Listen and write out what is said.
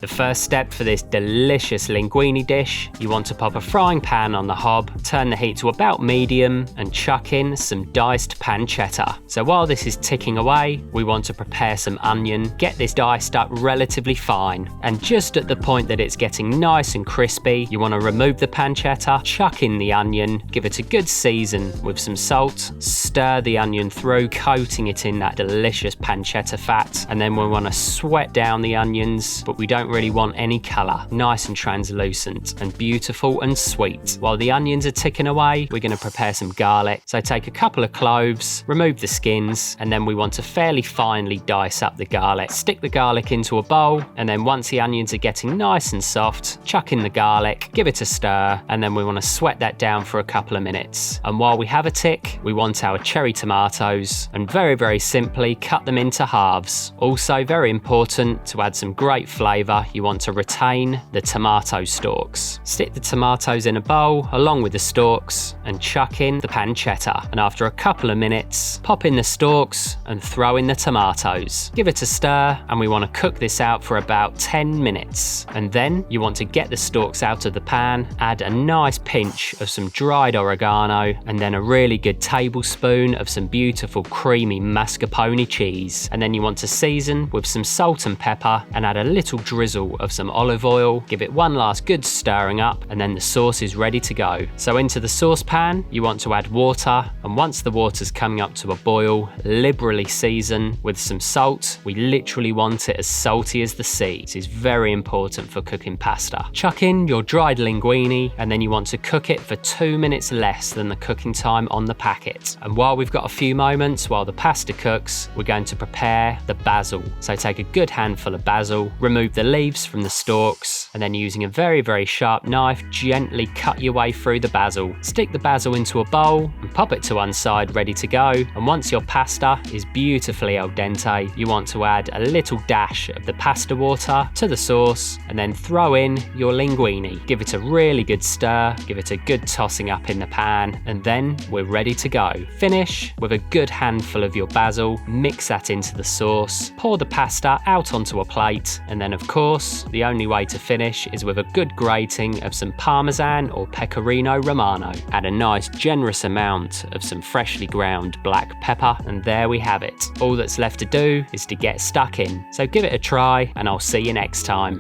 The first step for this delicious linguine dish, you want to pop a frying pan on the hob, turn the heat to about medium and chuck in some diced pancetta. So while this is ticking away, we want to prepare some onion, get this diced up relatively fine, and just at the point that it's getting nice and crispy, you want to remove the pancetta, chuck in the onion, give it a good season with some salt, stir the onion through, coating it in that delicious pancetta fat, and then we want to sweat down the onions, but we don't really want any colour. Nice and translucent and beautiful and sweet. While the onions are ticking away, we're going to prepare some garlic. So take a couple of cloves, remove the skins, and then we want to fairly finely dice up the garlic. Stick the garlic into a bowl, and then once the onions are getting nice and soft, chuck in the garlic, give it a stir, and then we want to sweat that down for a couple of minutes. And while we have a tick, we want our cherry tomatoes, and very simply cut them into halves. Also very important, to add some great flavour, you want to retain the tomato stalks. Stick the tomatoes in a bowl along with the stalks and chuck in the pancetta. And after a couple of minutes, pop in the stalks and throw in the tomatoes. Give it a stir, and we want to cook this out for about 10 minutes. And then you want to get the stalks out of the pan, add a nice pinch of some dried oregano, and then a really good tablespoon of some beautiful creamy mascarpone cheese. And then you want to season with some salt and pepper and add a little drizzle of some olive oil, give it one last good stirring up, and then the sauce is ready to go. So into the saucepan, you want to add water, and once the water's coming up to a boil, liberally season with some salt. We literally want it as salty as the sea. This is very important for cooking pasta. Chuck in your dried linguine, and then you want to cook it for 2 minutes less than the cooking time on the packet. And while we've got a few moments while the pasta cooks, we're going to prepare the basil. So take a good handful of basil, remove the leaves from the stalks, and then using a very sharp knife, gently cut your way through the basil. Stick the basil into a bowl and pop it to one side, ready to go. And once your pasta is beautifully al dente, you want to add a little dash of the pasta water to the sauce, and then throw in your linguine. Give it a really good stir, give it a good tossing up in the pan, and then we're ready to go. Finish with a good handful of your basil, mix that into the sauce, pour the pasta out onto a plate, and then of course, the only way to finish is with a good grating of some Parmesan or Pecorino Romano. Add a nice generous amount of some freshly ground black pepper, and there we have it. All that's left to do is to get stuck in. So give it a try, and I'll see you next time.